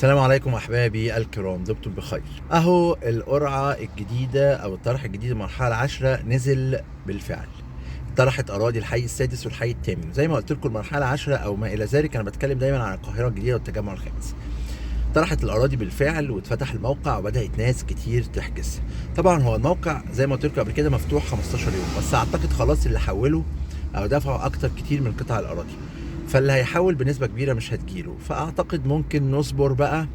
السلام عليكم احبابي الكرام، دمتم بخير. اهو القرعه الجديده او الطرح الجديد المرحله العاشره نزل بالفعل. طرحت اراضي الحي السادس والحي الثامن، زي ما قلت لكم المرحله العاشره او ما الى ذلك. انا بتكلم دايما عن القاهره الجديده والتجمع الخامس. طرحت الاراضي بالفعل واتفتح الموقع وبدات ناس كتير تحجز. طبعا هو الموقع زي ما قلت لكم قبل كده مفتوح 15 يوم بس، اعتقد خلاص اللي حولوا او دفعوا اكتر كتير من قطع الاراضي، فاللي هيحول بنسبه كبيره مش هتجيله. فاعتقد ممكن نصبر بقى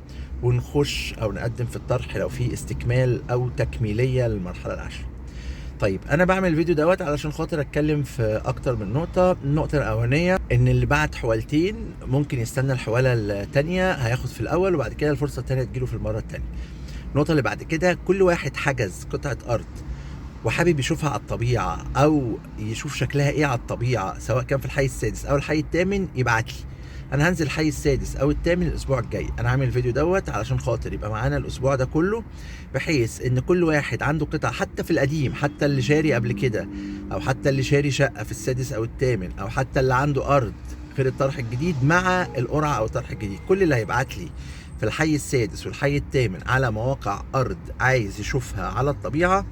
ونخش او نقدم في الطرح لو في استكمال او تكميليه للمرحله العاشره. طيب انا بعمل الفيديو دوت علشان خاطر اتكلم في اكتر من نقطه. النقطه الاولانيه ان اللي بعت حوالتين ممكن يستنى الحواله الثانيه، هياخد في الاول وبعد كده الفرصه الثانيه تجيله في المره الثانيه. النقطه اللي بعد كده، كل واحد حجز قطعه ارض وحابب يشوفها على الطبيعه او يشوف شكلها ايه على الطبيعه، سواء كان في الحي السادس او الحي الثامن، يبعت لي. انا هنزل الحي السادس او الثامن الاسبوع الجاي. انا عامل الفيديو دوت علشان خاطر يبقى معانا الاسبوع ده كله، بحيث ان كل واحد عنده قطع، حتى في القديم، حتى اللي شاري قبل كده، او حتى اللي شاري شقه في السادس او الثامن، او حتى اللي عنده ارض غير الطرح الجديد مع القرعه او الطرح الجديد، كل اللي هيبعت لي في الحي السادس والحي الثامن على مواقع ارض عايز يشوفها على الطبيعه،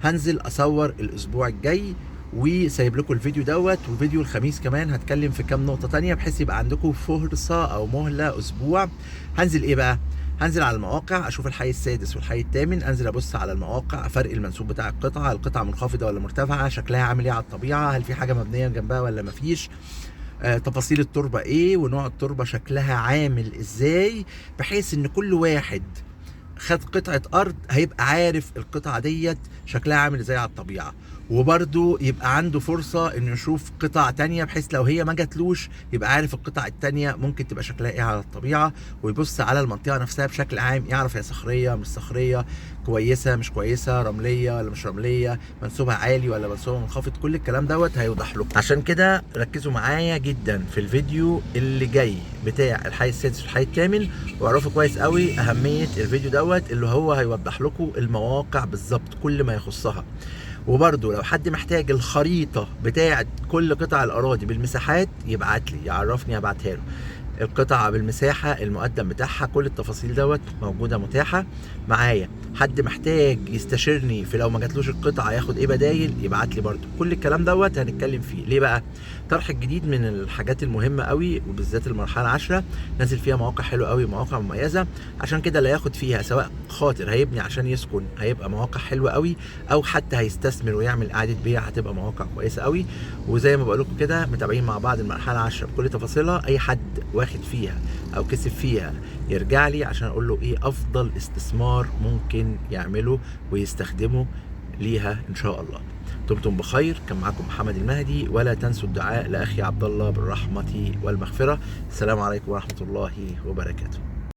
هنزل اصور الاسبوع الجاي وسايب لكم الفيديو دوت. وفيديو الخميس كمان هتكلم في كام نقطه تانية، بحيث يبقى عندكم فرصه او مهله اسبوع. هنزل ايه بقى؟ هنزل على المواقع اشوف الحي السادس والحي الثامن، انزل ابص على المواقع، فرق المنسوب بتاع القطعه منخفضه ولا مرتفعه، شكلها عامل ايه على الطبيعه، هل في حاجه مبنيه جنبها ولا مفيش، تفاصيل التربه ايه، ونوع التربه شكلها عامل ازاي، بحيث ان كل واحد خد قطعة أرض هيبقى عارف القطعة ديت شكلها عامل ازاي على الطبيعة، وبرده يبقى عنده فرصة انه يشوف قطع تانية، بحيث لو هي ما جاتلوش يبقى عارف القطع التانية ممكن تبقى شكلها ايه على الطبيعة، ويبص على المنطقة نفسها بشكل عام، يعرف هي صخرية مش صخرية، كويسة مش كويسة، رملية ولا مش رملية، منسوبها عالي ولا منسوبها منخفض. كل الكلام دوت هيوضح لكم. عشان كده ركزوا معايا جدا في الفيديو اللي جاي بتاع الحي السادس والحي الثامن، واعرفوا كويس قوي أهمية الفيديو دوت اللي هو هيوضح لكم المواقع بالظبط كل ما يخصها. وبرده لو حد محتاج الخريطة بتاعة كل قطع الأراضي بالمساحات يبعت لي، يعرفني ابعتها له. القطعة بالمساحة، المقدم بتاعها، كل التفاصيل دوت موجودة متاحة معايا. حد محتاج يستشيرني في لو ما جاتلوش القطعة ياخد ايه بدايل، يبعت لي برضو. كل الكلام دوت هنتكلم فيه. ليه بقى؟ طرح الجديد من الحاجات المهمة قوي، وبالذات المرحلة العاشرة نازل فيها مواقع حلوة قوي، مواقع مميزة. عشان كده اللي هياخد فيها، سواء خاطر هيبني عشان يسكن، هيبقى مواقع حلوة قوي، او حتى هيستثمر ويعمل اعادة بيع، هتبقى مواقع كويسة قوي. وزي ما بقول لكم كده، متابعين مع بعض المرحلة العاشرة بكل تفاصيلها. اي حد واخد فيها او كسب فيها يرجع لي عشان اقول له ايه افضل استثمار ممكن يعمله ويستخدمه ليها ان شاء الله. دمتم بخير. كان معكم محمد المهدي، ولا تنسوا الدعاء لاخي عبد الله بالرحمه والمغفره. السلام عليكم ورحمه الله وبركاته.